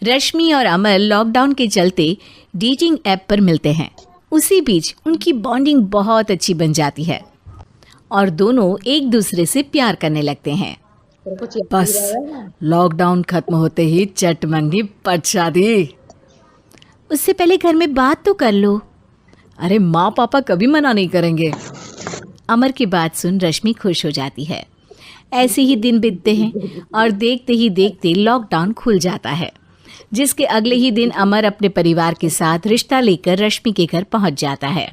रश्मि और अमर लॉकडाउन के चलते डेटिंग ऐप पर मिलते हैं। उसी बीच उनकी बॉन्डिंग बहुत अच्छी बन जाती है और दोनों एक दूसरे से प्यार करने लगते हैं। बस लॉकडाउन खत्म होते ही चट मंगी पट शादी। उससे पहले घर में बात तो कर लो। अरे माँ पापा कभी मना नहीं करेंगे। अमर की बात सुन रश्मि खुश हो जाती है। ऐसे ही दिन बीतते हैं और देखते ही देखते लॉकडाउन खुल जाता है, जिसके अगले ही दिन अमर अपने परिवार के साथ रिश्ता लेकर रश्मि के घर पहुंच जाता है।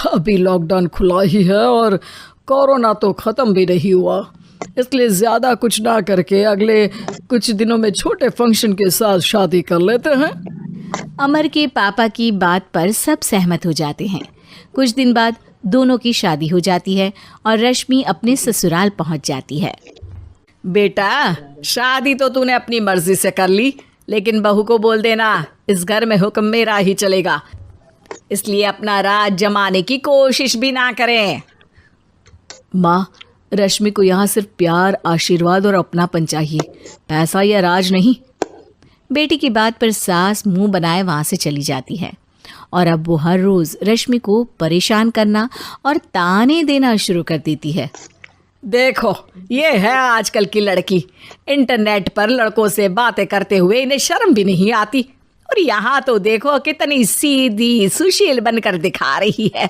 अभी लॉकडाउन खुला ही है और कोरोना तो ख़त्म भी नहीं हुआ, इसलिए ज़्यादा कुछ ना करके अगले कुछ दिनों में छोटे फंक्शन के साथ शादी कर लेते हैं। अमर के पापा की बात पर सब सहमत हो जाते हैं। कुछ दिन बाद दोनों की शादी हो जाती है और रश्मि अपने ससुराल पहुंच जाती है। बेटा, शादी तो तूने अपनी मर्जी से कर ली, लेकिन बहू को बोल देना इस घर में हुक्म मेरा ही चलेगा, इसलिए अपना राज जमाने की कोशिश भी ना करें। माँ, रश्मि को यहाँ सिर्फ प्यार, आशीर्वाद और अपनापन चाहिए, पैसा या राज नहीं। बेटी की बात पर सास मुंह बनाए वहाँ से चली जाती है और अब वो हर रोज़ रश्मि को परेशान करना और ताने देना शुरू कर देती है। देखो, ये है आजकल की लड़की, इंटरनेट पर लड़कों से बातें करते हुए इन्हें शर्म भी नहीं आती, और यहाँ तो देखो कितनी सीधी सुशील बनकर दिखा रही है।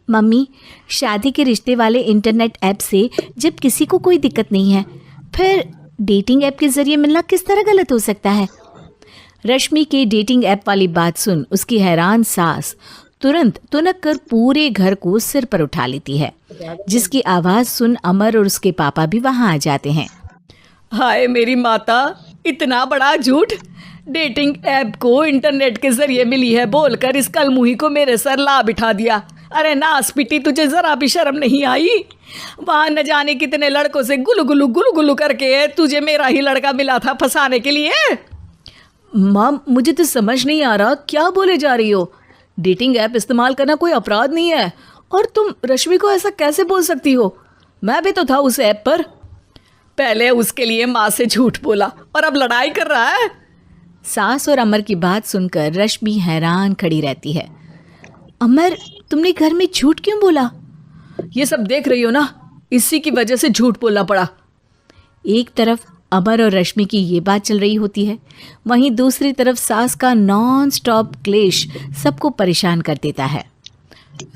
मम्मी, शादी के रिश्ते वाले इंटरनेट ऐप से जब किसी को कोई दिक्कत नहीं है, फिर डेटिंग ऐप के जरिए मिलना किस तरह गलत हो सकता है? रश्मि के डेटिंग ऐप वाली बात सुन उसकी हैरान सास तुरंत तुनक कर पूरे घर को सिर पर उठा लेती है, जिसकी आवाज़ सुन अमर और उसके पापा भी वहाँ आ जाते हैं। हाय मेरी माता, इतना बड़ा झूठ! डेटिंग ऐप को इंटरनेट के जरिए मिली है बोलकर इस कलमुही को मेरे सर ला बिठा दिया। अरे नास पिटी, तुझे जरा भी शर्म नहीं आई? वहाँ न जाने कितने लड़कों से गुलू गुलू करके तुझे मेरा ही लड़का मिला था फंसाने के लिए। माँ, मुझे तो समझ नहीं आ रहा क्या बोले जा रही हो। डेटिंग ऐप इस्तेमाल करना कोई अपराध नहीं है, और तुम रश्मि को ऐसा कैसे बोल सकती हो? मैं भी तो था उस ऐप पर। पहले उसके लिए माँ से झूठ बोला और अब लड़ाई कर रहा है। सास और अमर की बात सुनकर रश्मि हैरान खड़ी रहती है। अमर, तुमने घर में झूठ क्यों बोला? ये सब देख रही हो ना, इसी की वजह से झूठ बोलना पड़ा। एक तरफ अमर और रश्मि की ये बात चल रही होती है, वहीं दूसरी तरफ सास का नॉन स्टॉप क्लेश सबको परेशान कर देता है।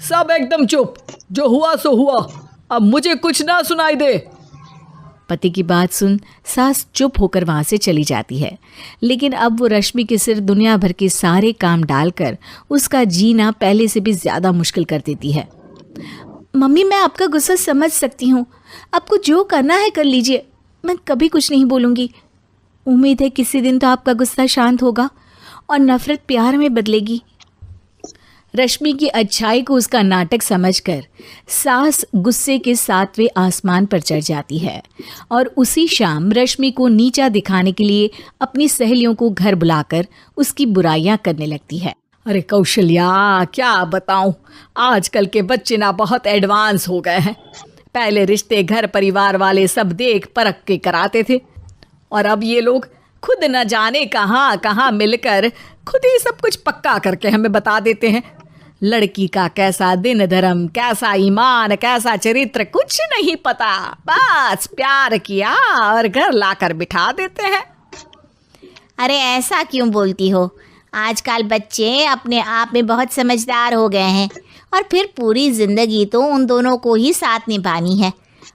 सब एकदम चुप, जो हुआ सो हुआ, अब मुझे कुछ ना सुनाई दे। पति की बात सुन सास चुप होकर वहाँ से चली जाती है, लेकिन अब वो रश्मि के सिर दुनिया भर के सारे काम डालकर उसका जीना पहले से भी ज़्यादा मुश्किल कर देती है। मम्मी, मैं आपका गुस्सा समझ सकती हूँ, आपको जो करना है कर लीजिए, मैं कभी कुछ नहीं बोलूँगी। उम्मीद है किसी दिन तो आपका गुस्सा शांत होगा और नफ़रत प्यार में बदलेगी। रश्मि की अच्छाई को उसका नाटक समझकर सास गुस्से के 7वें आसमान पर चढ़ जाती है और उसी शाम रश्मि को नीचा दिखाने के लिए अपनी सहेलियों को घर बुलाकर उसकी बुराइयां करने लगती है। अरे कौशल्या, क्या बताऊं, आजकल के बच्चे ना बहुत एडवांस हो गए हैं। पहले रिश्ते घर परिवार वाले सब देख परख के कराते थे, और अब ये लोग खुद न जाने कहाँ कहाँ मिलकर खुद ही सब कुछ पक्का करके हमें बता देते हैं। लड़की का कैसा दिन धर्म, कैसा ईमान, कैसा चरित्र कुछ नहीं पता, बस प्यार किया और घर लाकर बिठा देते हैं। अरे ऐसा क्यों बोलती हो? आजकल बच्चे अपने आप में बहुत समझदार हो गए हैं, और फिर पूरी ज़िंदगी तो उन दोनों को ही साथ निभानी है।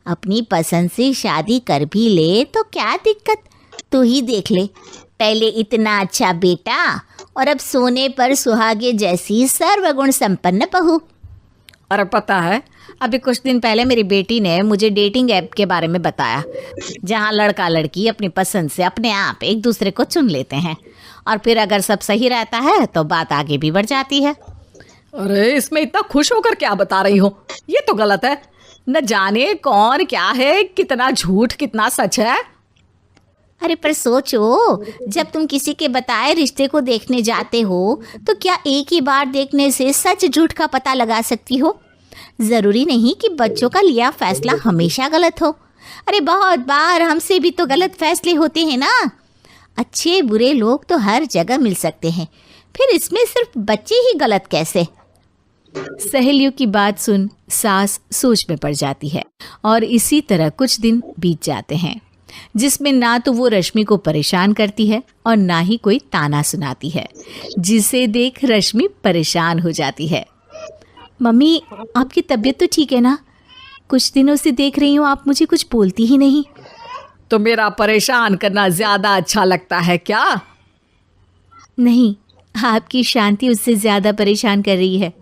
अपनी पसंद से शादी कर भी ले तो क्या दिक्कत? तू ही देख ले, पहले इतना अच्छा बेटा और अब सोने पर सुहागे जैसी सर्वगुण संपन्न बहू। और पता है, अभी कुछ दिन पहले मेरी बेटी ने मुझे डेटिंग ऐप के बारे में बताया, जहाँ लड़का लड़की अपनी पसंद से अपने आप एक दूसरे को चुन लेते हैं, और फिर अगर सब सही रहता है तो बात आगे भी बढ़ जाती है। अरे इसमें इतना खुश होकर क्या बता रही हो? ये तो गलत है। न जाने कौन क्या है, कितना झूठ कितना सच है। अरे पर सोचो, जब तुम किसी के बताए रिश्ते को देखने जाते हो तो क्या एक ही बार देखने से सच झूठ का पता लगा सकती हो? ज़रूरी नहीं कि बच्चों का लिया फैसला हमेशा गलत हो। अरे बहुत बार हमसे भी तो गलत फैसले होते हैं ना। अच्छे बुरे लोग तो हर जगह मिल सकते हैं, फिर इसमें सिर्फ बच्चे ही गलत कैसे? सहेलियों की बात सुन सास सोच में पड़ जाती है और इसी तरह कुछ दिन बीत जाते हैं जिसमें ना तो वो रश्मि को परेशान करती है और ना ही कोई ताना सुनाती है, जिसे देख रश्मि परेशान हो जाती है। मम्मी, आपकी तबीयत तो ठीक है ना? कुछ दिनों से देख रही हूँ आप मुझे कुछ बोलती ही नहीं। तो मेरा परेशान करना ज्यादा अच्छा लगता है क्या? नहीं, आपकी शांति उससे ज्यादा परेशान कर रही है।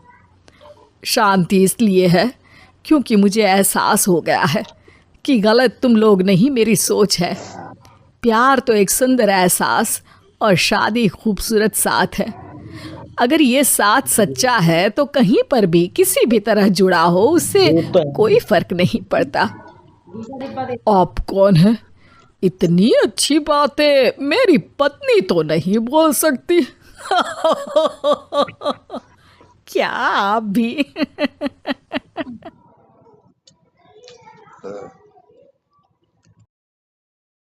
शांति इसलिए है क्योंकि मुझे एहसास हो गया है कि गलत तुम लोग नहीं, मेरी सोच है। प्यार तो एक सुंदर एहसास और शादी खूबसूरत साथ है। अगर ये साथ सच्चा है तो कहीं पर भी किसी भी तरह जुड़ा हो उससे कोई फर्क नहीं पड़ता। आप कौन है? इतनी अच्छी बातें मेरी पत्नी तो नहीं बोल सकती। क्या आप भी?